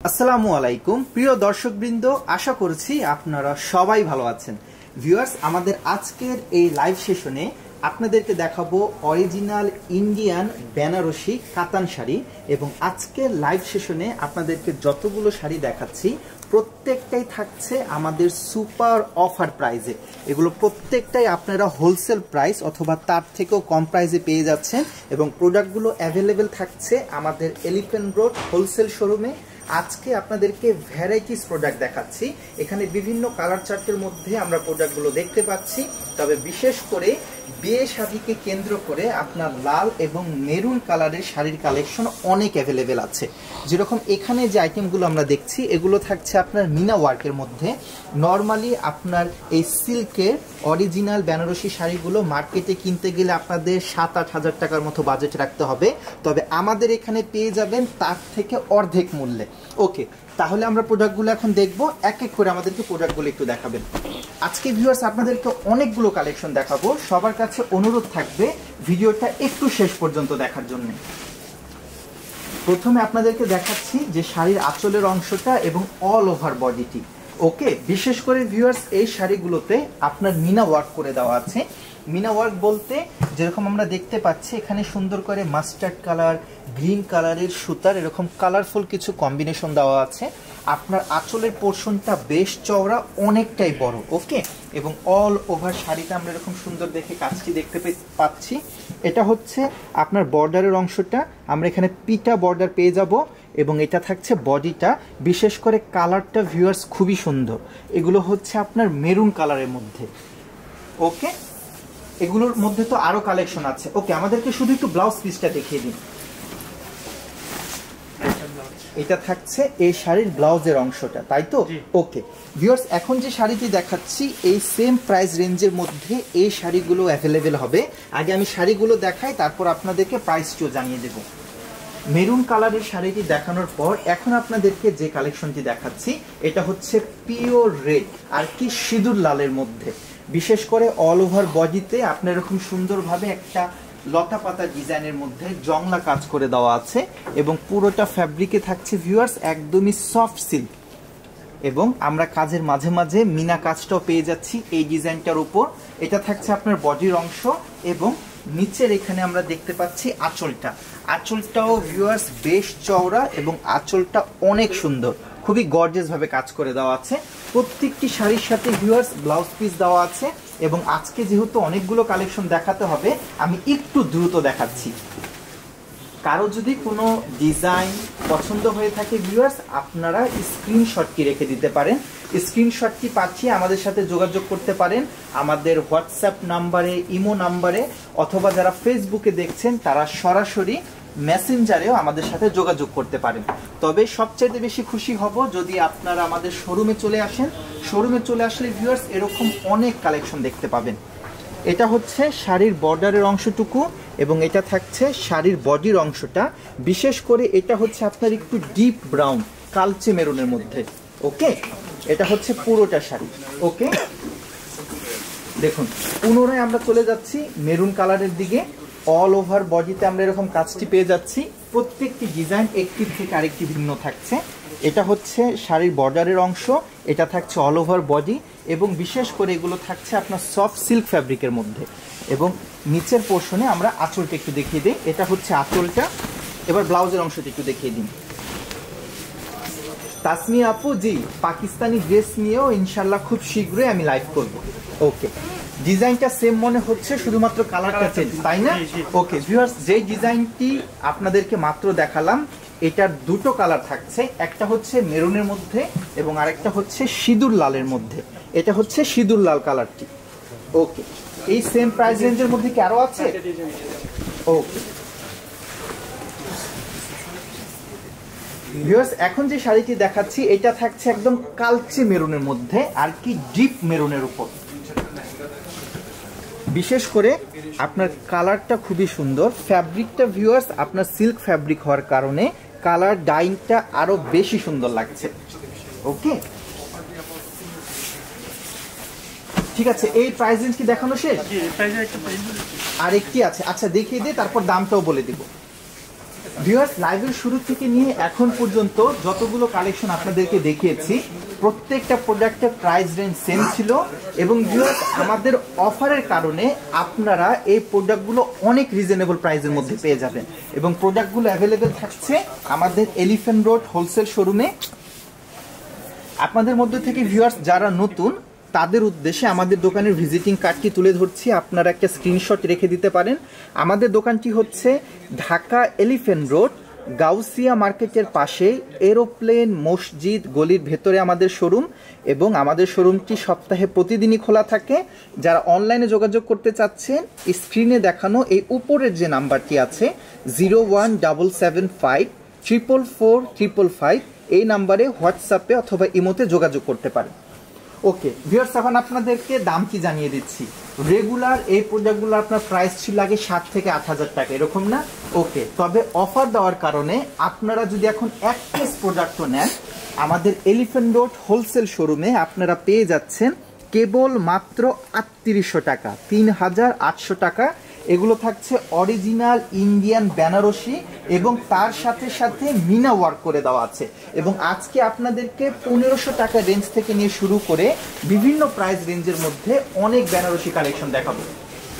আসসালামু আলাইকুম প্রিয় দর্শকবৃন্দ, আশা করছি আপনারা সবাই ভালো আছেন। ভিউয়ার্স, আমাদের আজকের এই লাইভ সেশনে আপনাদেরকে দেখাবো অরিজিনাল ইন্ডিয়ান বেনারসি কাতান শাড়ি। এবং আজকের লাইভ সেশনে আপনাদেরকে যতগুলো শাড়ি দেখাচ্ছি প্রত্যেকটাই থাকছে আমাদের সুপার অফার প্রাইজে। এগুলো প্রত্যেকটাই আপনারা হোলসেল প্রাইস অথবা তার থেকেও কম প্রাইসে পেয়ে যাচ্ছেন এবং প্রোডাক্টগুলো অ্যাভেলেবেল থাকছে আমাদের এলিফ্যান্ট রোড হোলসেল শোরুমে। আজকে আপনাদেরকে ভ্যারাইটিস প্রোডাক্ট দেখাচ্ছি। এখানে বিভিন্ন কালার চার্টের মধ্যে আমরা প্রোডাক্টগুলো দেখতে পাচ্ছি, তবে বিশেষ করে বিয়ে শাদীকে কেন্দ্র করে আপনার লাল এবং মেরুন কালারের শাড়ির কালেকশন অনেক অ্যাভেলেবেল আছে। যেরকম এখানে যে আইটেমগুলো আমরা দেখছি এগুলো থাকছে আপনার মিনা ওয়ার্কের মধ্যে। নর্মালি আপনার এই সিল্কের অরিজিনাল বেনারসি শাড়িগুলো মার্কেটে কিনতে গেলে আপনাদের 7-8 হাজার টাকার মতো বাজেট রাখতে হবে, তবে আমাদের এখানে পেয়ে যাবেন তার থেকে অর্ধেক মূল্যে। ওকে, তাহলে আমরা প্রোডাক্টগুলো এখন দেখব, এক এক করে আমাদেরকে প্রোডাক্টগুলো একটু দেখাবেন। আজকে ভিউয়ার্স আপনাদেরকে অনেকগুলো কালেকশন দেখাবো, সবার কাছে অনুরোধ থাকবে ভিডিওটা একটু শেষ পর্যন্ত দেখার জন্য। প্রথমে আপনাদেরকে দেখাচ্ছি যে শাড়ির আঁচলের অংশটা এবং অল ওভার বডিটি। ওকে, বিশেষ করে ভিউয়ার্স এই শাড়িগুলোতে আপনার মিনা ওয়ার্ক করে দেওয়া আছে। মিনা ওয়ার্ক বলতে যেরকম আমরা দেখতে পাচ্ছি এখানে সুন্দর করে মাস্টার্ড কালার, গ্রিন কালারের সুতার এরকম কালারফুল কিছু কম্বিনেশন দেওয়া আছে। আপনার আঁচলের পোর্শনটা বেশ চওড়া, অনেকটাই বড়। ওকে, এবং অল ওভার শাড়িটা আমরা এরকম সুন্দর দেখে কাজটি দেখতে পাচ্ছি। এটা হচ্ছে আপনার বর্ডারের অংশটা, আমরা এখানে পিটা বর্ডার পেয়ে যাব এবং এটা থাকছে বডিটা। বিশেষ করে কালারটা ভিউয়ার্স খুবই সুন্দর, এগুলো হচ্ছে আপনার মেরুন কালারের মধ্যে। ওকে, এগুলোর মধ্যে তো আরো কালেকশন আছে। ওকে, আমাদেরকে শুধু একটু ব্লাউজ পিসটা দেখিয়ে দিন। এটা থাকছে এই শাড়ির ব্লাউজের অংশটা, তাই তো? ওকে ভিউয়ার্স, এখন যে শাড়িটি দেখাচ্ছি এই সেম প্রাইস রেঞ্জের মধ্যে এই শাড়িগুলো অ্যাভেলেবেল হবে। আগে আমি শাড়িগুলো দেখাই, তারপর আপনাদেরকে প্রাইসটিও জানিয়ে দেব। মেরুন কালারের শাড়িটি দেখানোর পর এখন আপনাদেরকে যে কালেকশনটি দেখাচ্ছি এটা হচ্ছে পিওর রেড আর কি সিঁদুর লালের মধ্যে। বিশেষ করে অল ওভার বডিতে আপনার এরকম সুন্দরভাবে একটা লতা পাতা ডিজাইনের মধ্যে জংলা কাজ করে দেওয়া আছে এবং পুরোটা ফ্যাব্রিকে থাকছে ভিউয়ার্স একদমই সফট সিল্ক। এবং আমরা কাজের মাঝে মাঝে মিনা কাজটাও পেয়ে যাচ্ছি এই ডিজাইনটার উপর। এটা থাকছে আপনার বডির অংশ এবং নিচের এখানে আমরা দেখতে পাচ্ছি আঁচলটা। আঁচলটাও ভিউয়ার্স বেশ চওড়া এবং আঁচলটা অনেক সুন্দর, খুবই গর্জিয়াস ভাবে কাজ করে দেওয়া আছে। প্রত্যেকটি শাড়ির সাথে ভিউয়ার্স ব্লাউজ পিস দেওয়া আছে এবং আজকে যেহেতু অনেকগুলো কালেকশন দেখাতে হবে আমি একটু দ্রুত দেখাচ্ছি। কারো যদি কোনো ডিজাইন পছন্দ হয়ে থাকে ভিউয়ার্স আপনারা স্ক্রিনশটটি রেখে দিতে পারেন। স্ক্রিনশটটি পাঠিয়ে আমাদের সাথে যোগাযোগ করতে পারেন আমাদের হোয়াটসঅ্যাপ নাম্বারে, ইমো নাম্বারে, অথবা যারা ফেসবুকে দেখছেন তারা সরাসরি মেসেঞ্জারেও আমাদের সাথে যোগাযোগ করতে পারেন। তবে সবচেয়ে বেশি খুশি হব যদি আপনারা আমাদের শোরুমে চলে আসেন। শোরুমে চলে আসলে ভিউয়ার্স এরকম অনেক কালেকশন দেখতে পাবেন। এটা হচ্ছে শাড়ির বর্ডারের অংশটুকু এবং এটা থাকছে শাড়ির বডির অংশটা। বিশেষ করে এটা হচ্ছে আপনার একটু ডিপ ব্রাউন কালচে মেরুনের মধ্যে। ওকে, এটা হচ্ছে পুরোটা শাড়ি। ওকে, দেখুন পুনরায় আমরা চলে যাচ্ছি মেরুন কালারের দিকে। অল ওভার বডিতে আমরা এরকম কাজটি পেয়ে যাচ্ছি। প্রত্যেকটি ডিজাইন একটির থেকে আরেকটি ভিন্ন থাকছে। এটা হচ্ছে শাড়ির বর্ডারের অংশ, এটা থাকছে অল ওভার বডি এবং বিশেষ করে এগুলো থাকছে আপনার সফট সিল্ক ফ্যাব্রিকের মধ্যে। এবং নিচের পোর্শনে আমরা আঁচলটা একটু দেখিয়ে দিই। এটা হচ্ছে আঁচলটা। এবার ব্লাউজের অংশটা একটু দেখিয়ে দিন। তাসমি আপু, জি পাকিস্তানি ড্রেস নিয়েও ইনশাল্লাহ খুব শীঘ্রই আমি লাইভ করব। ওকে, ডিজাইনটা সেম মনে হচ্ছে, শুধুমাত্র কালারটা চেঞ্জ, তাই না? ওকে ভিউয়ার্স, যে ডিজাইনটি আপনাদেরকে মাত্র দেখালাম এটার দুটো কালার থাকছে, একটা হচ্ছে মেরুনের মধ্যে এবং আরেকটা হচ্ছে সিঁদুর লালের মধ্যে। এটা হচ্ছে সিঁদুর লাল কালারটি। ওকে, এই সেম প্রাইস রেঞ্জের মধ্যে কি আরো আছে? ওকে ভিউয়ার্স, এখন যে শাড়িটি দেখাচ্ছি এটা থাকছে একদম কালচে মেরুনের মধ্যে আর কি ডিপ মেরুনের উপর। বিশেষ করে আপনার কালারটা খুবই সুন্দর। ফ্যাব্রিকটা ভিউয়ার্স আপনার সিল্ক ফ্যাব্রিক হওয়ার কারণে কালার ডাইংটা আরো বেশি সুন্দর লাগছে। ওকে, ঠিক আছে, এই প্রাইস রেঞ্জ কি দেখানো শেষ? আরেকটি আছে, আচ্ছা দেখিয়ে দিই, তারপর দামটাও বলে দিব। ভিউয়ার্স, লাইভের শুরু থেকে নিয়ে এখন পর্যন্ত যতগুলো কালেকশন আপনাদেরকে দেখিয়েছি প্রত্যেকটা প্রোডাক্টের প্রাইস রেঞ্জ সেম ছিল এবং ভিউয়ার্স আমাদের অফারের কারণে আপনারা এই প্রোডাক্টগুলো অনেক রিজনেবল প্রাইসের মধ্যে পেয়ে যাবেন এবং প্রোডাক্টগুলো অ্যাভেলেবেল থাকছে আমাদের এলিফ্যান্ট রোড হোলসেল শোরুমে। আপনাদের মধ্যে থেকে ভিউয়ার্স যারা নতুন তাদের উদ্দেশ্যে আমাদের দোকানের ভিজিটিং কার্ডটি তুলে ধরছি, আপনারা একটা স্ক্রিনশট রেখে দিতে পারেন। আমাদের দোকানটি হচ্ছে ঢাকা এলিফ্যান্ট রোড গাউসিয়া মার্কেটের পাশে এরোপ্লেন মসজিদ গলির ভেতরে আমাদের শোরুম এবং আমাদের শোরুমটি সপ্তাহে প্রতিদিনই খোলা থাকে। যারা অনলাইনে যোগাযোগ করতে চাচ্ছেন স্ক্রিনে দেখানো এই উপরের যে নাম্বারটি আছে 01775444555 এই নাম্বারে হোয়াটসঅ্যাপে অথবা ইমোতে যোগাযোগ করতে পারেন। ওকে ভিউয়ার্স, এখন আপনাদেরকে দাম কি জানিয়ে দিচ্ছি। রেগুলার এই প্রোডাক্টগুলো আপনার প্রাইস ছিল আগে 7 থেকে 8,000 টাকা, এরকম না? ওকে, তবে অফার দেওয়ার কারণে আপনারা যদি এখন এক পিস প্রোডাক্টও নেন আমাদের এলিফ্যান্ট রোড হোলসেল শোরুমে আপনারা পেয়ে যাচ্ছেন কেবল মাত্র 3800 টাকা, 3800 টাকা। এগুলো থাকছে অরিজিনাল ইন্ডিয়ান বেনারসি এবং তার সাথে সাথে মিনা ওয়ার্ক করে দেওয়া আছে এবং আজকে আপনাদেরকে 1500 টাকা রেঞ্জ থেকে নিয়ে শুরু করে বিভিন্ন প্রাইস রেঞ্জের মধ্যে অনেক বেনারসি কালেকশন দেখাবো।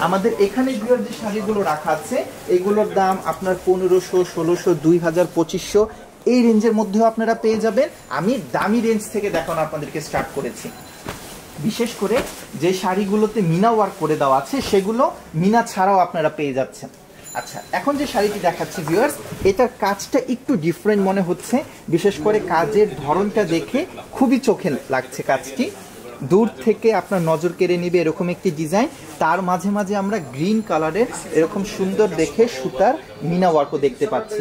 আমাদের এখানে যে শাড়িগুলো রাখা আছে এগুলোর দাম আপনার 1500, 1600, 2000, 2500 এই রেঞ্জের মধ্যেও আপনারা পেয়ে যাবেন। আমি দামি রেঞ্জ থেকে দেখানো আপনাদেরকে স্টার্ট করেছি। বিশেষ করে যে শাড়িগুলোতে মিনা ওয়ার্ক করে দেওয়া আছে সেগুলো মিনা ছাড়াও আপনারা পেয়ে যাচ্ছেন। আচ্ছা, এখন যে শাড়িটি দেখাচ্ছি ভিউয়ার্স, এটার কাজটা একটু ডিফারেন্ট মনে হচ্ছে, বিশেষ করে কাজের ধরনটা দেখে খুবই চোখে লাগছে। কাজটি দূর থেকে আপনার নজর কেড়ে নিবে এরকম একটি ডিজাইন, তার মাঝে মাঝে আমরা গ্রিন কালারের এরকম সুন্দর দেখে সুতার মিনা ওয়ার্কও দেখতে পাচ্ছি।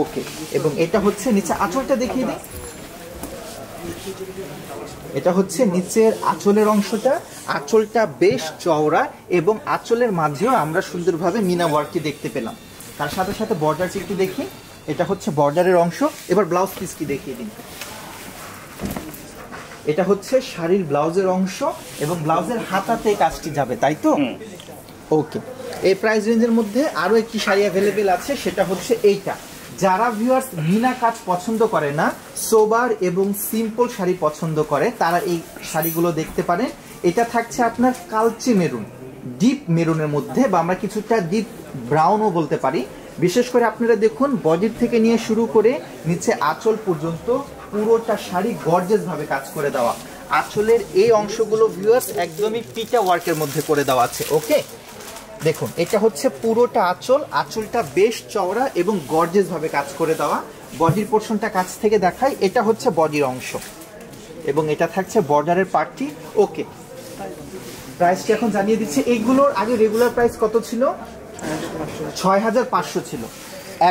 ওকে, এবং এটা হচ্ছে নিচে আঁচলটা দেখিয়ে দিই। এটা হচ্ছে নিচের আঁচলের অংশটা, আঁচলটা বেশ চওড়া এবং আঁচলের মাঝেও আমরা সুন্দরভাবে মিনা ওয়ার্কটি দেখতে পেলাম। তার সাথে সাথে বর্ডারটি একটু দেখি, এটা হচ্ছে বর্ডারের অংশ। এবার ব্লাউজ পিসটি দেখিয়ে দিন। এটা হচ্ছে শাড়ির ব্লাউজের অংশ এবং ব্লাউজের হাতাতে কাজটি যাবে, তাই তো? ওকে, এই প্রাইস রেঞ্জের মধ্যে আরো একটি শাড়ি অ্যাভেলেবেল আছে, সেটা হচ্ছে এইটা। যারা ভিউয়ার্স মিনা কাজ পছন্দ করে না, সোবার এবং সিম্পল শাড়ি পছন্দ করে, তারা এই শাড়িগুলো দেখতে পারেন। এটা থাকছে আপনার কালচে মেরুন, ডিপ মেরুনের মধ্যে, বা আমরা কিছুটা ডিপ ব্রাউনও বলতে পারি। বিশেষ করে আপনারা দেখুন বডির থেকে নিয়ে শুরু করে নিচে আঁচল পর্যন্ত পুরোটা শাড়ি গর্জিয়াস ভাবে কাজ করে দেওয়া। আঁচলের এই অংশগুলো ভিউয়ার্স একদমই পিটা ওয়ার্কের মধ্যে করে দেওয়া আছে। ওকে, দেখুন এটা হচ্ছে পুরোটা আঁচল, আঁচলটা বেশ চওড়া এবং গর্জিয়াস ভাবে কাজ করে দেওয়া। বডির পোর্শনটা কাছ থেকে দেখাই, এটা হচ্ছে বডির অংশ এবং এটা থাকছে বর্ডারের পার্টটি। ওকে, প্রাইসটি এখন জানিয়ে দিচ্ছি। এইগুলোর আগে রেগুলার প্রাইস কত ছিল? 6500 ছিল।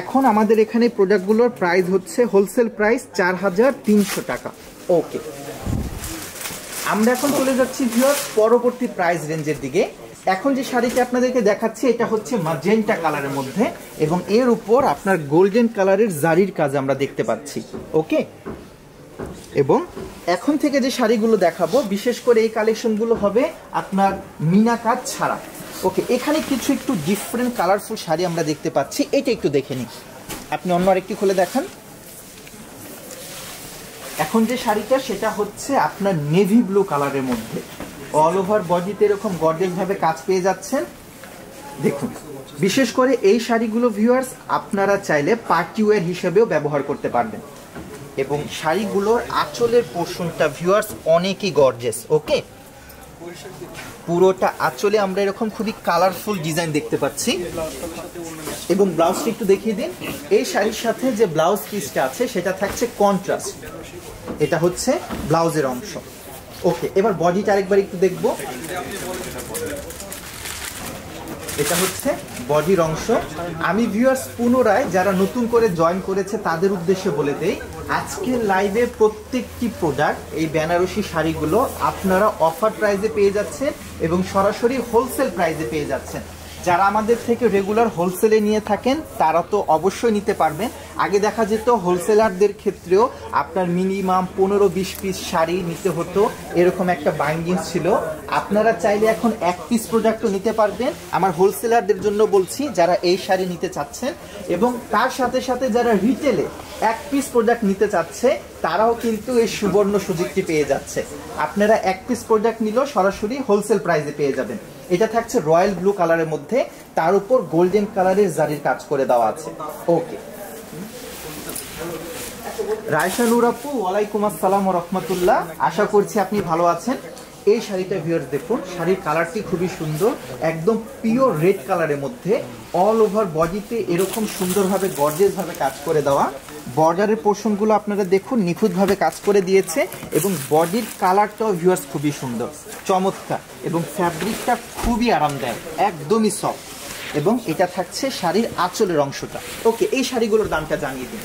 এখন আমাদের এখানে প্রোডাক্টগুলোর প্রাইস হচ্ছে হোলসেল প্রাইস 4300 টাকা। ওকে, আমরা এখন চলে যাচ্ছি ভিউয়ার্স পরবর্তী প্রাইস রেঞ্জের দিকে। এখন যে শাড়িটা আপনাদেরকে দেখাচ্ছি এটা হচ্ছে ম্যাজেন্টা কালারের মধ্যে এবং এর উপর আপনার গোল্ডেন কালারের জারির কাজ আমরা দেখতে পাচ্ছি। ওকে, এবং এখন থেকে যে শাড়িগুলো দেখাবো বিশেষ করে এই কালেকশনগুলো হবে আপনার মিনা কাজ ছাড়া। ওকে, এখানে কিছু একটু ডিফারেন্ট কালারফুল শাড়ি আমরা দেখতে পাচ্ছি, এটা একটু দেখে নিই। আপনি অন্য আরেকটি খুলে দেখান। এখন যে শাড়িটা সেটা হচ্ছে আপনার নেভি ব্লু কালারের মধ্যে, অল ওভার বডিতে এরকম গর্জিয়াস ভাবে কাজ পেয়ে যাচ্ছেন। দেখুন, বিশেষ করে এই শাড়িগুলো ভিউয়ার্স আপনারা চাইলে পার্টি ওয়্যার হিসেবেও ব্যবহার করতে পারবেন এবং শাড়িগুলোর আঁচলের পোর্শনটা ভিউয়ার্স অনেকই গর্জিয়াস। ওকে, পুরোটা আঁচলে আমরা এরকম খুবই কালারফুল ডিজাইন দেখতে পাচ্ছি এবং ব্লাউজটা একটু দেখিয়ে দিন। এই শাড়ির সাথে যে ব্লাউজ পিসটা আছে সেটা থাকছে কন্ট্রাস্ট, এটা হচ্ছে ব্লাউজের অংশ। ওকে, এবার বডিটা আরেকবার একটু দেখব। এটা হচ্ছে বডির অংশ। আমি ভিউয়ার্স পুনরায় যারা নতুন করে জয়েন করেছে তাদের উদ্দেশ্যে বলে দেই, আজকের লাইভে প্রত্যেকটি প্রোডাক্ট এই বেনারসি শাড়িগুলো আপনারা অফার প্রাইসে পেয়ে যাচ্ছেন এবং সরাসরি হোলসেল প্রাইসে পেয়ে যাচ্ছেন। যারা আমাদের থেকে রেগুলার হোলসেলে নিয়ে থাকেন তারা তো অবশ্যই নিতে পারবেন। আগে দেখা যেত হোলসেলারদের ক্ষেত্রেও আপনার মিনিমাম 15-20 পিস শাড়ি নিতে হতো, এরকম একটা বাইন্ডিং ছিল। আপনারা চাইলে এখন 1 পিস প্রোডাক্টও নিতে পারবেন। আমার হোলসেলারদের জন্য বলছি যারা এই শাড়ি নিতে চাচ্ছেন, এবং তার সাথে সাথে যারা রিটেলে 1 পিস প্রোডাক্ট নিতে চাচ্ছে তারাও কিন্তু এই সুবর্ণ সুযোগটি পেয়ে যাচ্ছে। আপনারা 1 পিস প্রোডাক্ট নিলেও সরাসরি হোলসেল প্রাইসে পেয়ে যাবেন। এটা থাকছে রয়্যাল ব্লু কালারের মধ্যে, তার উপর গোল্ডেন কালারের জারির কাজ করে দেওয়া আছে। ওকে, রায়শা নূর আপু, ওয়ালাইকুম আসসালাম ওয়া রাহমাতুল্লাহ, আশা করছি আপনি ভালো আছেন। এই শাড়িটা ভিউয়ার্স দেখুন, শাড়ির কালারটি খুবই সুন্দর, একদম পিওর রেড কালারের মধ্যে অল ওভার বডিতে এরকম সুন্দরভাবে গর্জিয়াস ভাবে কাজ করে দেওয়া। বর্ডারের পোর্শনগুলো আপনারা দেখুন নিখুঁতভাবে কাজ করে দিয়েছে, এবং বডির কালারটাও ভিউয়ার্স খুবই সুন্দর, চমৎকার, এবং ফ্যাব্রিকটা খুবই আরামদায়ক, একদমই সফট। এবং এটা থাকছে শাড়ির আঁচলের অংশটা। ওকে, এই শাড়িগুলোর দামটা জানিয়ে দিন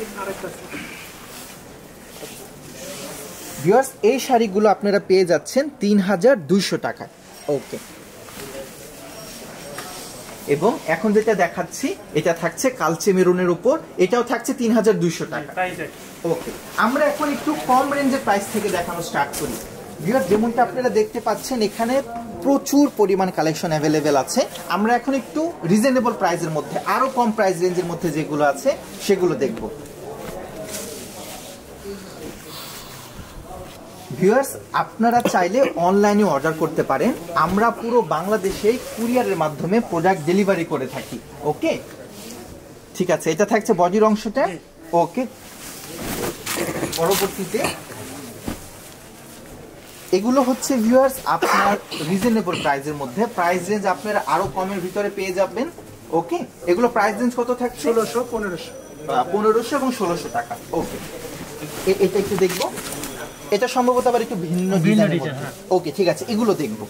ভিউয়ার্স। এই শাড়িগুলো আপনারা পেয়ে যাচ্ছেন 3200 টাকায়। ওকে, এবং এখন যেটা দেখাচ্ছি এটা থাকছে কালচে মেরুনের উপর, এটাও থাকছে 3200 টাকা। ওকে, আমরা এখন একটু কম রেঞ্জের প্রাইস থেকে দেখানো স্টার্ট করি ভিউয়ার্স। যেমনটা আপনারা দেখতে পাচ্ছেন এখানে প্রচুর পরিমাণ কালেকশন অ্যাভেলেবেল আছে। আমরা এখন একটু রিজনেবল প্রাইসের মধ্যে, আরো কম প্রাইস রেঞ্জের মধ্যে যেগুলো আছে সেগুলো দেখব ভিউয়ার্স। আপনারা চাইলে অনলাইনে অর্ডার করতে পারেন, আমরা পুরো বাংলাদেশে কুরিয়ারের মাধ্যমে প্রোডাক্ট ডেলিভারি করে থাকি। ওকে, ঠিক আছে, এটা থাকছে বডির অংশটা। ওকে, পরবর্তীতে এগুলো হচ্ছে ভিউয়ার্স আপনার রিজনেবল প্রাইসের মধ্যে, প্রাইস রেঞ্জ আপনারা আরো কমের ভিতরে পেয়ে যাবেন। ওকে, এগুলো প্রাইস রেঞ্জ কত থাকছে? 1600, 1500 এবং 1600 টাকা। ওকে, এটা একটু দেখবো, এটা সম্ভবত আবার একটু ভিন্ন ডিজাইন। ওকে, ঠিক আছে, এগুলো দেখব।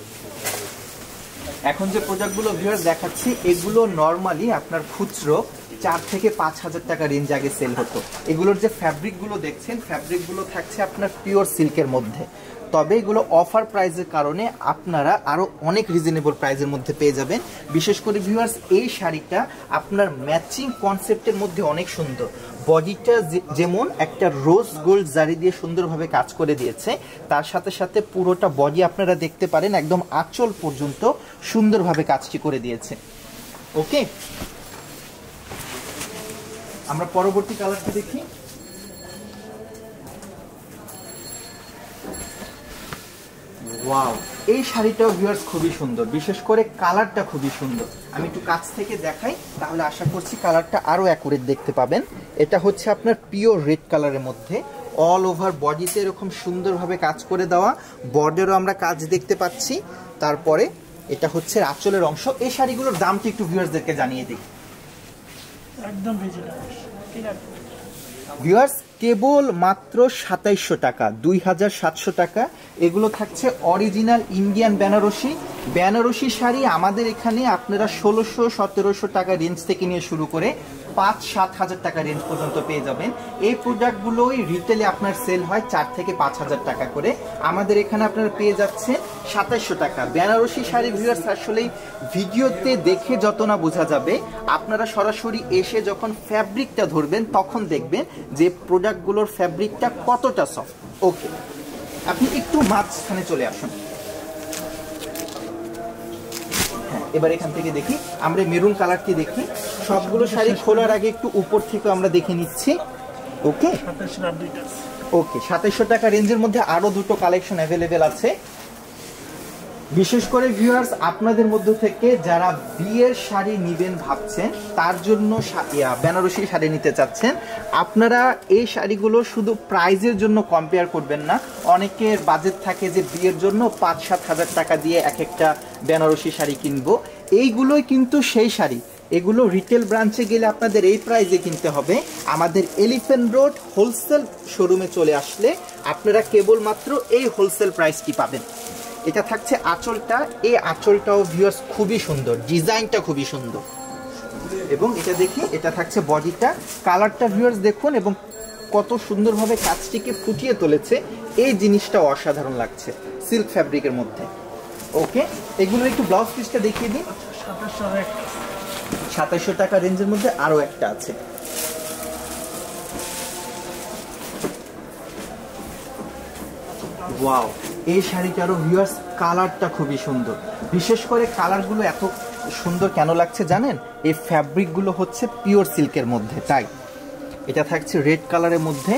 এখন যে প্রোডাক্টগুলো ভিউয়ার্স দেখাচ্ছি এগুলো নরমালি আপনার খুচরো 4 থেকে 5000 টাকা রেঞ্জ আগে সেল হতো। এগুলোর যে ফ্যাব্রিকগুলো দেখছেন ফ্যাব্রিকগুলো থাকছে আপনার পিওর সিল্কের মধ্যে, তবে এগুলো অফার প্রাইসের কারণে আপনারা আরো অনেক রিজনেবল প্রাইসের মধ্যে পেয়ে যাবেন। বিশেষ করে ভিউয়ার্স এই শাড়িটা আপনার ম্যাচিং কনসেপ্টের মধ্যে অনেক সুন্দর। বডিটা যেমন একটা রোজ গোল্ড জারি দিয়ে সুন্দরভাবে কাজ করে দিয়েছে, তার সাথে সাথে পুরোটা বডি আপনারা দেখতে পারেন একদম আঁচল পর্যন্ত সুন্দরভাবে কাজটি করে দিয়েছে। ওকে, আমরা পরবর্তী কালারটা দেখি। ওয়াও, এই শাড়িটাও ভিউয়ার্স খুবই সুন্দর, বিশেষ করে কালারটা খুবই সুন্দর। আমি একটু কাছ থেকে দেখাই, তাহলে আশা করছি কালারটা আরো অ্যাকুরেট দেখতে পাবেন। এটা হচ্ছে আপনার পিওর রেড কালারের মধ্যে অল ওভার বডিতে এরকম সুন্দরভাবে কাজ করে দেওয়া, বর্ডারও আমরা কাজ দেখতে পাচ্ছি। তারপরে এটা হচ্ছে আঁচলের অংশ। এই শাড়িগুলোর দামটা একটু ভিউয়ার্সদেরকে জানিয়ে দিই। একদম ভিউয়ার্স কেবল মাত্র 2700 টাকা, 2700 টাকা। এগুলো থাকছে অরিজিনাল ইন্ডিয়ান বেনারসি। বেনারসি শাড়ি আমাদের এখানে আপনারা 1600-1700 টাকা রেঞ্জ থেকে নিয়ে শুরু করে 5-7 হাজার টাকা রেঞ্জ পর্যন্ত পেয়ে যাবেন। এই প্রোডাক্টগুলোই রিটেলে আপনার সেল হয় 4 থেকে 5000 টাকা করে, আমাদের এখানে আপনারা পেয়ে যাচ্ছেন 2700 টাকা। বেনারসি শাড়ি ভিউয়ার্স আসলেই ভিডিওতে দেখে যত না বোঝা যাবে, আপনারা সরাসরি এসে যখন ফ্যাব্রিকটা ধরবেন তখন দেখবেন যে প্রোডাক্টগুলোর ফ্যাব্রিকটা কতটা সফট। ওকে, আপনি একটু মাঝখানে চলে আসুন। এবার এখান থেকে দেখি, আমরা মেরুন কালারটি দেখি। সবগুলো শাড়ি খোলার আগে একটু উপর থেকে আমরা দেখে নিচ্ছি। ওকে, 2700 টাকা রেঞ্জের মধ্যে আরো দুটো কালেকশন অ্যাভেলেবেল আছে। বিশেষ করে ভিউয়ার্স আপনাদের মধ্য থেকে যারা বিয়ের শাড়ি নেবেন ভাবছেন, তার জন্য বেনারসি শাড়ি নিতে চাচ্ছেন, আপনারা এই শাড়িগুলো শুধু প্রাইজের জন্য কম্পেয়ার করবেন না। অনেকের বাজেট থাকে যে বিয়ের জন্য 5-7 হাজার টাকা দিয়ে এক একটা বেনারসি শাড়ি কিনবো, এইগুলোই কিন্তু সেই শাড়ি। এগুলো রিটেল ব্রাঞ্চে গেলে আপনাদের এই প্রাইজে কিনতে হবে। আমাদের এলিফ্যান্ট রোড হোলসেল শোরুমে চলে আসলে আপনারা কেবলমাত্র এই হোলসেল প্রাইসটি পাবেন। এটা থাকছে আঁচলটা, এই আঁচলটাও ভিউয়ার্স খুবই সুন্দর, ডিজাইনটা খুবই সুন্দর। এবং এটা দেখি, এটা থাকছে বডিটা, কালারটা ভিউয়ার্স দেখুন, এবং কত সুন্দরভাবে কাজটিকে ফুটিয়ে তুলেছে, এই জিনিসটা অসাধারণ লাগছে সিল্ক ফ্যাব্রিকের মধ্যে। ওকে, এগুলোর একটু ব্লাউজ পিসটা দেখিয়ে দিন। 2700 টাকা রেঞ্জের মধ্যে আরো একটা আছে। ওয়াও, এই শাড়িটারও ভিউয়ার্স কালারটা খুবই সুন্দর। বিশেষ করে কালারগুলো এত সুন্দর কেন লাগছে জানেন? এই ফ্যাব্রিকগুলো হচ্ছে পিওর সিল্কের মধ্যে, তাই এটা থাকছে রেড কালারের মধ্যে,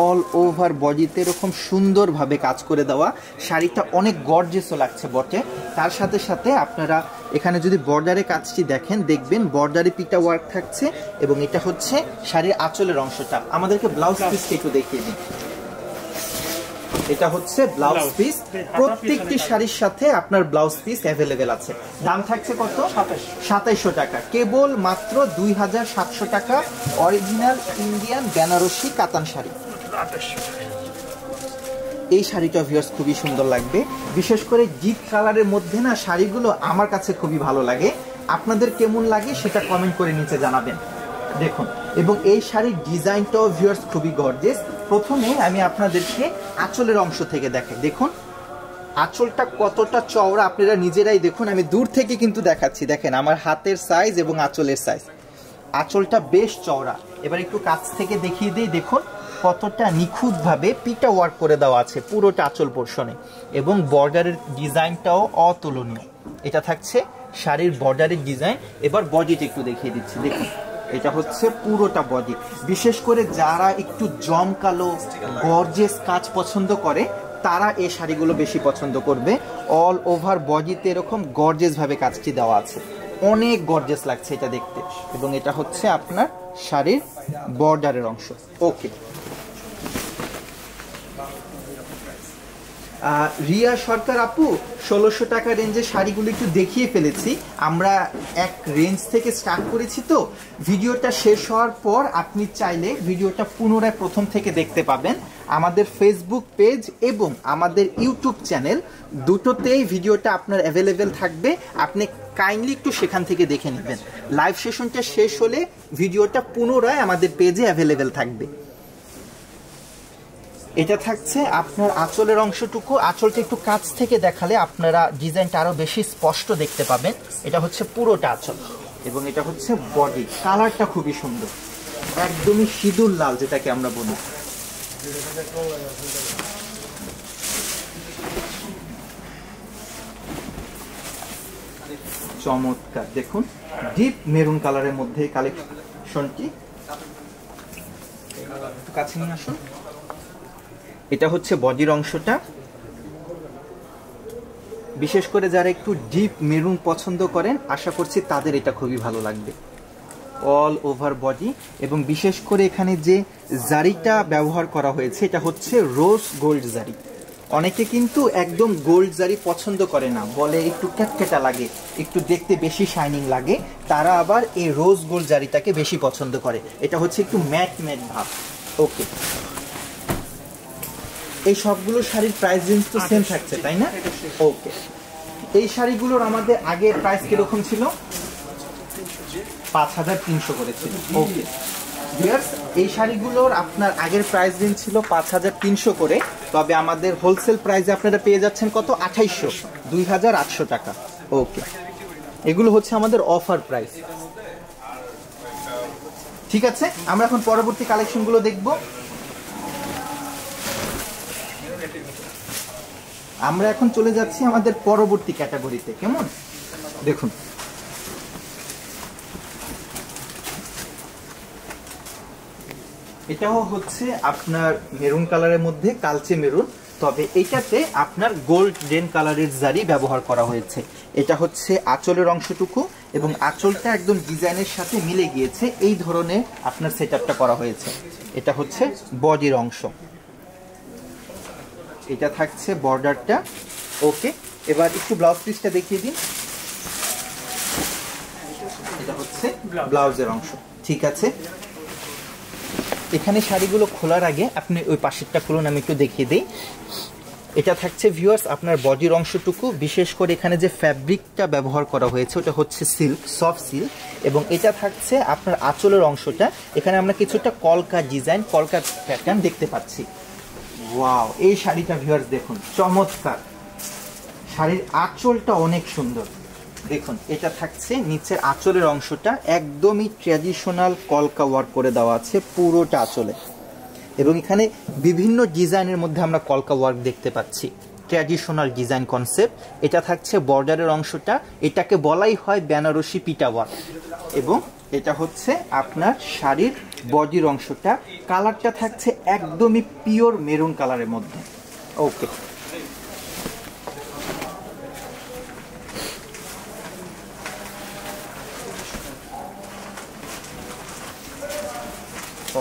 অল ওভার বডিতে এরকম সুন্দরভাবে কাজ করে দেওয়া। শাড়িটা অনেক গর্জিয়াসও লাগছে বটে। তার সাথে সাথে আপনারা এখানে যদি বর্ডারে কাজটি দেখেন, দেখবেন বর্ডারে পিটা ওয়ার্ক থাকছে এবং এটা হচ্ছে শাড়ির আঁচলের অংশটা। আমাদেরকে ব্লাউজ পিসটা একটু দেখিয়ে দিন। এটা হচ্ছে ব্লাউজ পিস। প্রত্যেকটি শাড়ির সাথে আপনার ব্লাউজ পিস অ্যাভেলেবেল আছে। দাম থাকছে কত? 2700 টাকা। কেবল মাত্র 2700 টাকা অরিজিনাল ইন্ডিয়ান বেনারসি কাতান শাড়ি। এই শাড়িটা ভিউয়ার্স খুবই সুন্দর লাগবে। বিশেষ করে ডিপ কালারের মধ্যে না শাড়িগুলো আমার কাছে খুবই ভালো লাগে। আপনাদের কেমন লাগে সেটা কমেন্ট করে নিচে জানাবেন। দেখুন, এবং এই শাড়ির ডিজাইনটাও ভিউয়ার্স খুবই গর্জিয়াস। প্রথমে আমি আপনাদেরকে আঁচলের অংশ থেকে দেখাই। দেখুন আঁচলটা কতটা চওড়া, আপনারা নিজেরাই দেখুন। আমি দূর থেকে কিন্তু দেখাচ্ছি, দেখেন আমার হাতের সাইজ এবং আঁচলের সাইজ। আঁচলটা বেশ চওড়া। এবার একটু কাছ থেকে দেখিয়ে দিই। দেখুন কতটা নিখুঁতভাবে পিটা ওয়ার্ক করে দেওয়া আছে পুরোটা আঁচল পোর্শনে, এবং বর্ডারের ডিজাইনটাও অতুলনীয়। এটা থাকছে শাড়ির বর্ডারের ডিজাইন। এবার বডিটা একটু দেখিয়ে দিচ্ছি। দেখুন এটা হচ্ছে পুরোটা বডি। বিশেষ করে যারা একটু জমকালো গর্জিয়াস কাজ পছন্দ করে তারা এই শাড়িগুলো বেশি পছন্দ করবে। অল ওভার বডিতে এরকম গর্জিয়াস ভাবে কাজটি দেওয়া আছে, অনেক গর্জিয়াস লাগছে এটা দেখতে। এবং এটা হচ্ছে আপনার শাড়ির বর্ডারের অংশ। ওকে, রিয়া সরকার আপু, 1600 টাকা রেঞ্জের শাড়িগুলো একটু দেখিয়ে ফেলেছি। আমরা এক রেঞ্জ থেকে স্টার্ট করেছি, তো ভিডিওটা শেষ হওয়ার পর আপনি চাইলে ভিডিওটা পুনরায় প্রথম থেকে দেখতে পাবেন। আমাদের ফেসবুক পেজ এবং আমাদের ইউটিউব চ্যানেল দুটোতেই ভিডিওটা আপনার অ্যাভেলেবেল থাকবে। আপনি কাইন্ডলি একটু সেখান থেকে দেখে নেবেন। লাইভ সেশনটা শেষ হলে ভিডিওটা পুনরায় আমাদের পেজে অ্যাভেলেবেল থাকবে। এটা থাকছে আপনার আঁচলের অংশটুকু। আঁচলটা একটু কাছ থেকে দেখালে আপনারা ডিজাইনটা আরো বেশি স্পষ্ট দেখতে পাবেন। এটা হচ্ছে পুরোটা আঁচল এবং এটা হচ্ছে বডি। কালারটা খুবই সুন্দর, একদমই সিঁদুর লাল যেটাকে আমরা বলি। চমৎকার, দেখুন ডিপ মেরুন কালারের মধ্যে কালেকশনটি। কাছে নিয়ে আসুন। এটা হচ্ছে বডির অংশটা। বিশেষ করে যারা একটু ডিপ মেরুন পছন্দ করেন আশা করছি তাদের এটা খুবই ভালো লাগবে। অল ওভার বডি, এবং বিশেষ করে এখানে যে জারিটা ব্যবহার করা হয়েছে এটা হচ্ছে রোজ গোল্ড জারি। অনেকে কিন্তু একদম গোল্ড জারি পছন্দ করে না, বলে একটু ক্যাটকেটা লাগে, একটু দেখতে বেশি শাইনিং লাগে। তারা আবার এই রোজ গোল্ড জারিটাকে বেশি পছন্দ করে। এটা হচ্ছে একটু ম্যাট ম্যাট ভাব। ওকে, এই সবগুলো শাড়ির প্রাইস রেঞ্জ তো সেম থাকছে তাই না? ওকে, এই শাড়িগুলোর আমাদের আগে প্রাইস কিরকম ছিল? 5300 করে ছিল। ওকে ভিউয়ার্স, এই শাড়িগুলোর আপনার আগের প্রাইস রেঞ্জ ছিল 5300 করে, তবে আমাদের হোলসেল প্রাইসে আপনারা পেয়ে যাচ্ছেন কত? 2800, 2800 টাকা। ওকে, এগুলো হচ্ছে আমাদের অফার প্রাইস। ঠিক আছে, আমরা এখন পরবর্তী কালেকশনগুলো দেখব। আমরা এখন চলে যাচ্ছি আমাদের পরবর্তী ক্যাটাগরিতে। কেমন? দেখুন এটাও হচ্ছে আপনার মেরুন কালারের মধ্যে কালচে মেরুন, তবে এটাতে আপনার গোল্ডেন কালারের জারি ব্যবহার করা হয়েছে। এটা হচ্ছে আঁচলের অংশটুকু এবং আঁচলটা একদম ডিজাইনের সাথে মিলে গিয়েছে, এই ধরনের আপনার সেটআপটা করা হয়েছে। এটা হচ্ছে বডির অংশ, এটা থাকছে বর্ডারটা। ওকে, এবার একটু ব্লাউজ পিসটা দেখিয়ে দিন। এটা হচ্ছে ব্লাউজের অংশ। ঠিক আছে, এখানে শাড়িগুলো খোলার আগে আপনি ওই পাশেরটা খুলুন, আমি একটু দেখিয়ে দিই। এটা থাকছে ভিউয়ার্স আপনার বডির অংশটুকু। বিশেষ করে এখানে যে ফ্যাব্রিকটা ব্যবহার করা হয়েছে ওটা হচ্ছে সিল্ক, সফট সিল্ক, এবং এটা থাকছে আপনার আঁচলের অংশটা। এখানে আমরা কিছুটা কলকা ডিজাইন, কলকা প্যাটার্ন দেখতে পাচ্ছি। ওয়াও, এই শাড়িটা ভিউয়ার্স দেখুন, চমৎকার। শাড়ির আঁচলটা অনেক সুন্দর, দেখুন এটা থাকছে নিচের আঁচলের অংশটা একদমই ট্র্যাডিশনাল কলকা ওয়ার্ক করে দেওয়া আছে পুরোটা আঁচলে, এবং এখানে বিভিন্ন ডিজাইনের মধ্যে আমরা কলকা ওয়ার্ক দেখতে পাচ্ছি, ট্র্যাডিশনাল ডিজাইন কনসেপ্ট। এটা থাকছে বর্ডারের অংশটা, এটাকে বলাই হয় বেনারসি পিটা ওয়ার্ক, এবং এটা হচ্ছে আপনার শাড়ির বডির অংশটা। কালারটা থাকছে একদমই পিওর মেরুন কালারের মধ্যে। ওকে,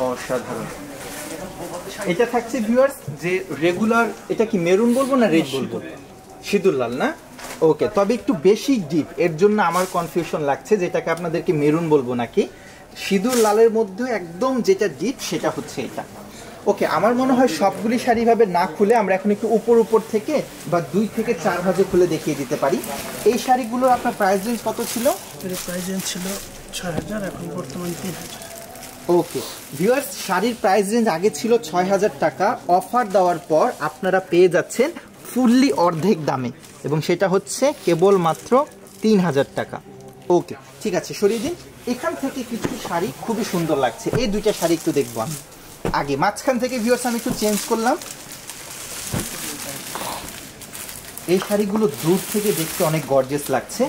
অসাধারণ। এটা থাকছে ভিউয়ার্স যে রেগুলার, এটা কি মেরুন বলবো না রেড বলবো? সিঁদুর লাল না? ওকে, তবে একটু বেশি ডিপ, এর জন্য আমার কনফিউশন লাগছে যে এটাকে আপনাদেরকে মেরুন বলবো নাকি। সিঁদুর লালের মধ্যে একদম যেটা ডিপ সেটা হচ্ছে এটা। ওকে, আমার মনে হয় সবগুলি শাড়িভাবে না খুলে আমরা এখন একটু উপর থেকে বা 2 থেকে 4 ভাজে খুলে দেখিয়ে দিতে পারি। এই শাড়িগুলোর আপনার প্রাইস রেঞ্জ কত ছিল? প্রাইস রেঞ্জ ছিল 6000, এখন বর্তমানে 3000। ওকে ভিউয়ার্স, শাড়ির প্রাইস রেঞ্জ আগে ছিল 6000 টাকা, অফার দেওয়ার পর আপনারা পেয়ে যাচ্ছেন ফুললি অর্ধেক দামে, এবং সেটা হচ্ছে কেবলমাত্র 3000 টাকা। ওকে ঠিক আছে, সরিয়ে দিন। এখান থেকে কিছু শাড়ি খুবই সুন্দর লাগছে, এই 2টা শাড়ি একটু দেখবো আমি। আগে মাঝখান থেকে ভিউয়ার্স আমি একটু চেঞ্জ করলাম। এই শাড়িগুলো দূর থেকে দেখতে অনেক গর্জিয়াস লাগছে,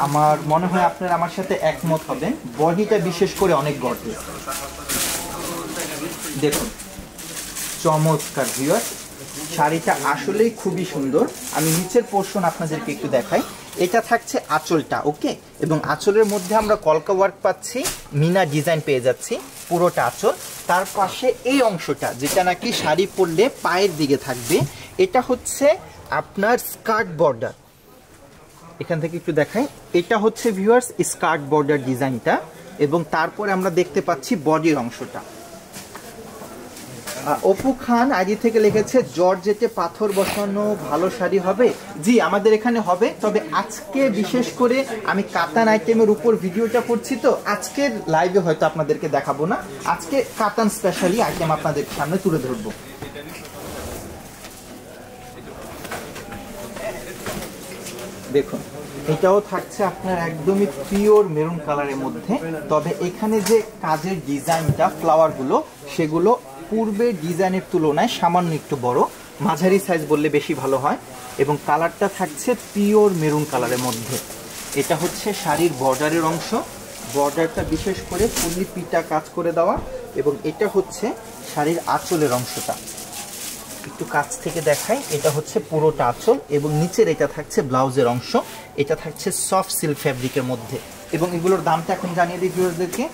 আমার মনে হয় আপনারা আমার সাথে একমত হবেন। বডিটা বিশেষ করে অনেক গর্জিয়াস, দেখুন চমৎকার ভিউয়ার্স, শাড়িটা আসলেই খুবই সুন্দর। আমি নিচের পোর্শন আপনাদেরকে একটু দেখাই। এটা থাকছে আঁচলটা, ওকে, এবং আঁচলের মধ্যে আমরা কলকা ওয়ার্ক পাচ্ছি, মিনা ডিজাইন পেয়ে যাচ্ছি পুরোটা আঁচল। তার পাশে এই অংশটা যেটা নাকি শাড়ি পরলে পায়ের দিকে থাকবে, এটা হচ্ছে আপনার স্কার্ট বর্ডার। এখান থেকে একটু দেখাই, এটা হচ্ছে ভিউয়ার্স স্কার্ট বর্ডার ডিজাইনটা, এবং তারপরে আমরা দেখতে পাচ্ছি বডির অংশটা। অপু খান আইডি থেকে লিখেছে জর্জেটে পাথর বসানো ভালো শাড়ি হবে। জি আমাদের এখানে হবে, তবে আজকে বিশেষ করে আমি কাতান আইটেমের উপর ভিডিওটা করছি, তো আজকের লাইভে হয়তো আপনাদেরকে দেখাবো না, আজকে কাতান স্পেশালি আইটেম আপনাদের সামনে তুলে ধরবো। দেখুন এটাও থাকছে আপনার একদমই পিওর মেরুন কালারের মধ্যে, তবে এখানে যে কাজের ডিজাইনটা ফ্লাওয়ারগুলো সেগুলো পূর্বের ডিজাইনের তুলনায় সামান্য একটু বড়, মাঝারি সাইজ বললে বেশি ভালো হয়, এবং কালারটা থাকছে পিওর মেরুন কালারের মধ্যে। এটা হচ্ছে শাড়ির বর্ডারের অংশ, বর্ডারটা বিশেষ করে ফুললি পিটা কাজ করে দেওয়া, এবং এটা হচ্ছে শাড়ির আঁচলের অংশটা। একটু কাছ থেকে দেখাই, এটা হচ্ছে পুরোটা আঁচল, এবং নিচের এটা থাকছে ব্লাউজের অংশ। এটা থাকছে সফট সিল্ক ফ্যাব্রিকের মধ্যে, এবং এগুলোর দামটা এখন জানিয়ে দিই ভিউয়ারদেরকে।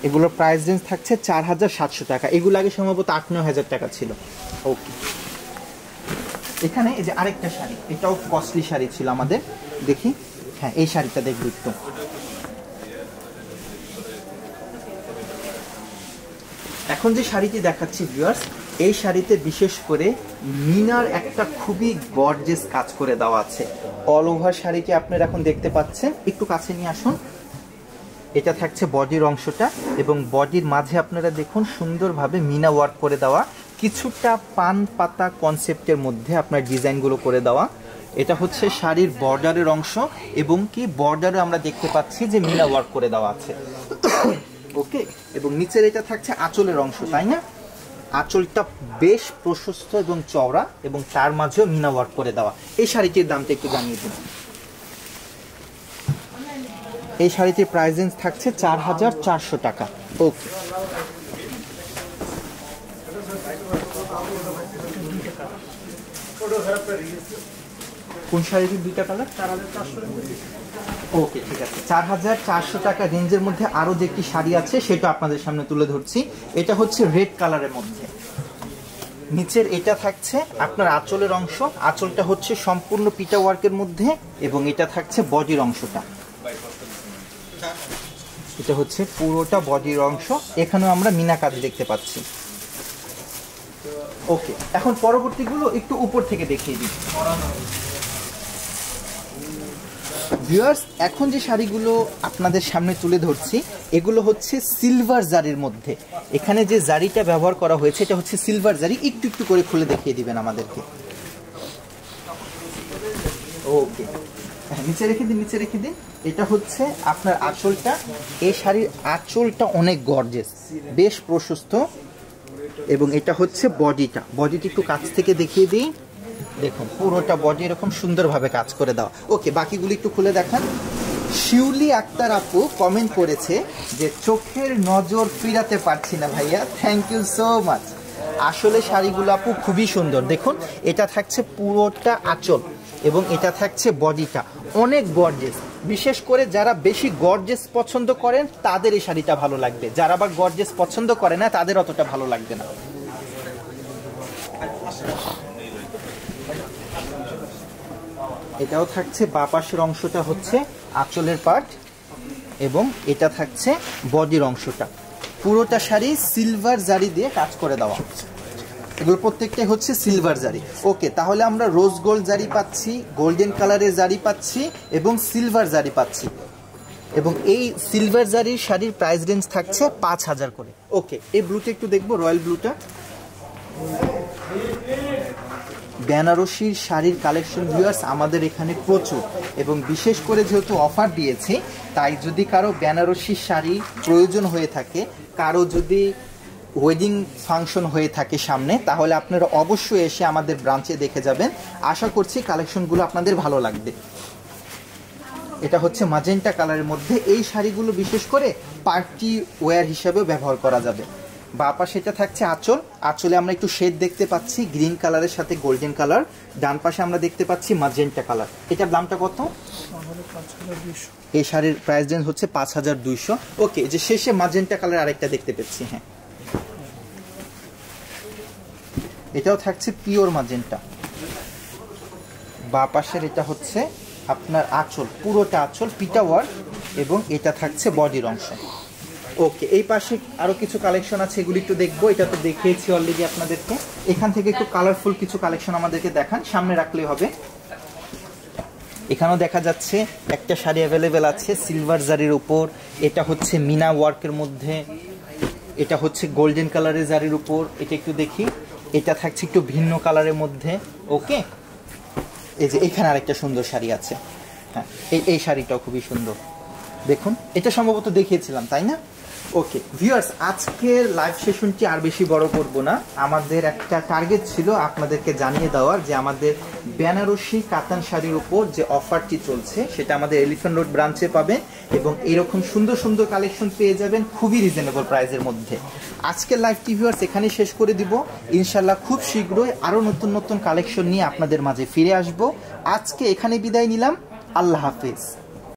এগুলোর প্রাইস রেঞ্জ থাকছে 4700 টাকা, এগুলো আগে সম্ভবত 8-9 টাকা ছিল। ওকে, এখানে এই যে আরেকটা শাড়ি, এটাও কস্টলি শাড়ি ছিল আমাদের, দেখি। হ্যাঁ এই শাড়িটা দেখবো একটু। এখন যে শাড়িটি দেখাচ্ছি ভিউয়ার্স, এই শাড়িতে বিশেষ করে মিনার একটা খুবই গর্জিয়াস কাজ করে দেওয়া আছে। অল ওভার শাড়িটি আপনারা এখন দেখতে পাচ্ছেন, একটু কাছে নিয়ে আসুন। এটা থাকছে বডির অংশটা, এবং বডির মাঝে আপনারা দেখুন সুন্দরভাবে মিনা ওয়ার্ক করে দেওয়া, কিছুটা পান পাতা কনসেপ্টের মধ্যে আপনার ডিজাইনগুলো করে দেওয়া। এটা হচ্ছে শাড়ির বর্ডারের অংশ, এবং কি বর্ডারে আমরা দেখতে পাচ্ছি যে মিনা ওয়ার্ক করে দেওয়া আছে। ওকে, এবং নিচের এটা থাকছে আঁচলের অংশ, তাই না? আঁচলটা বেশ প্রশস্ত এবং চওড়া, এবং তার মাঝেও মিনা ওয়ার্ক করে দেওয়া। এই শাড়িটির দামটা একটু জানিয়ে দিন। এই শাড়িটির প্রাইস রেঞ্জ থাকছে 4400 টাকা। ওকে, কোন শাড়িটির 2টা কালার? 4400। ওকে ঠিক আছে, 4400 টাকা রেঞ্জের মধ্যে আরো যে একটি শাড়ি আছে সেটা আপনাদের সামনে তুলে ধরছি। এটা হচ্ছে রেড কালারের মধ্যে, নিচের এটা থাকছে আপনার আঁচলের অংশ, আঁচলটা হচ্ছে সম্পূর্ণ পিটা ওয়ার্কের মধ্যে, এবং এটা থাকছে বডির অংশটা। এটা হচ্ছে পুরোটা বডির অংশ, এখানেও আমরা মিনা কাজ দেখতে পাচ্ছি। ওকে, এখন পরবর্তীগুলো একটু উপর থেকে দেখিয়ে দিই ভিউয়ার্স। এখন যে শাড়িগুলো আপনাদের সামনে তুলে ধরছি এগুলো হচ্ছে সিলভার জারির মধ্যে। এখানে যে জারিটা ব্যবহার করা হয়েছে এটা হচ্ছে সিলভার জারি, একটু একটু করে খুলে দেখিয়ে দিবেন আমাদেরকে। ওকে, হ্যাঁ, নিচে রেখে দিন, নিচে রেখে দিন। এটা হচ্ছে আপনার আঁচলটা। এই শাড়ির আঁচলটা অনেক গর্জিয়াস, বেশ প্রশস্ত। এবং এটা হচ্ছে বডিটা। বডিটা একটু কাছ থেকে দেখিয়ে দিই। দেখুন পুরোটা বডি এরকম সুন্দরভাবে কাজ করে দেওয়া। ওকে, বাকিগুলো একটু খুলে দেখান। শিউলি আক্তার আপু কমেন্ট করেছে যে চোখের নজর ফিরাতে পারছি না ভাইয়া। Thank you so much. আসলে শাড়িগুলো আপু খুবই সুন্দর। দেখুন এটা থাকছে পুরোটা আঁচল এবং এটা থাকছে বডিটা, অনেক গর্জেস। বিশেষ করে যারা বেশি গর্জেস পছন্দ করেন তাদের এই শাড়িটা ভালো লাগবে, যারা আবার গর্জেস পছন্দ করে না তাদের অতটা ভালো লাগবে না। এটাও থাকছে বাঁ পাশের অংশটা হচ্ছে আঁচলের পার্ট এবং এটা থাকছে বডির অংশটা। পুরোটা শাড়ি সিলভার জারি দিয়ে কাজ করে দেওয়া। এগুলো প্রত্যেকটাই হচ্ছে সিলভার জারি। ওকে, তাহলে আমরা রোজ গোল্ড জারি পাচ্ছি, গোল্ডেন কালারের জারি পাচ্ছি এবং সিলভার জারি পাচ্ছি। এবং এই সিলভার জারির শাড়ির প্রাইস রেঞ্জ থাকছে 5000 করে। ওকে, এই ব্লুটা একটু দেখবো, রয়্যাল ব্লুটা। বেনারসির শাড়ির কালেকশন ভিউয়ার্স আমাদের এখানে প্রচুর, এবং বিশেষ করে যেহেতু অফার দিয়েছে তাই যদি কারো বেনারসি শাড়ি প্রয়োজন হয়ে থাকে, কারো যদি ওয়েডিং ফাংশন হয়ে থাকে সামনে, তাহলে আপনারা অবশ্যই এসে আমাদের ব্রাঞ্চে দেখে যাবেন। আশা করছি কালেকশনগুলো আপনাদের ভালো লাগবে। এটা হচ্ছে ম্যাজেন্টা কালারের মধ্যে। এই শাড়িগুলো বিশেষ করে পার্টি ওয়্যার হিসাবেও ব্যবহার করা যাবে। বাঁ পাশে এটা থাকছে আঁচল। আঁচলে আমরা একটু শেড দেখতে পাচ্ছি গ্রিন কালারের সাথে গোল্ডেন কালার। ডান পাশে আমরা দেখতে পাচ্ছি ম্যাজেন্টা কালার। এটার দামটা কত? এই শাড়ির প্রাইস রেঞ্জ হচ্ছে 5200। ওকে, যে শেষে ম্যাজেন্টা কালার আরেকটা দেখতে পাচ্ছি। হ্যাঁ, এটাও থাকছে পিওর ম্যাজেন্টা। বাঁ পাশের এটা হচ্ছে আপনার আঁচল, পুরোটা আঁচল পিটা ওয়ার্ক এবং এটা থাকছে বডির অংশ। ওকে, এই পাশে আরো কিছু কালেকশন আছে, এগুলি একটু দেখবো। এটা তো দেখিয়েছি অলরেডি আপনাদেরকে। এখান থেকে একটু কালারফুল কিছু কালেকশন আমাদেরকে দেখান, সামনে রাখলেই হবে। এখানেও দেখা যাচ্ছে একটা শাড়ি অ্যাভেলেবেল আছে সিলভার জারির উপর। এটা হচ্ছে মিনা ওয়ার্কের মধ্যে, এটা হচ্ছে গোল্ডেন কালারের জারির উপর। এটা একটু দেখি, এটা থাকছে একটু ভিন্ন কালারের মধ্যে। ওকে, এই যে এখানে আরেকটা সুন্দর শাড়ি আছে। হ্যাঁ, এই শাড়িটাও খুবই সুন্দর। দেখুন, এটা সম্ভবত দেখিয়েছিলাম, তাই না? ওকে ভিউয়ার্স, আজকের লাইভ সেশনটি আর বেশি বড় করব না। আমাদের একটা টার্গেট ছিল আপনাদেরকে জানিয়ে দেওয়ার যে আমাদের বেনারসি কাতান শাড়ির উপর যে অফারটি চলছে সেটা আমাদের এলিফ্যান্ট রোড ব্রাঞ্চে পাবেন এবং এরকম সুন্দর সুন্দর কালেকশন পেয়ে যাবেন খুবই রিজনেবল প্রাইসের মধ্যে। আজকের লাইভটি ভিউয়ার্স এখানেই শেষ করে দিব। ইনশাল্লাহ খুব শীঘ্রই আরও নতুন নতুন কালেকশন নিয়ে আপনাদের মাঝে ফিরে আসব। আজকে এখানে বিদায় নিলাম। আল্লাহ হাফেজ।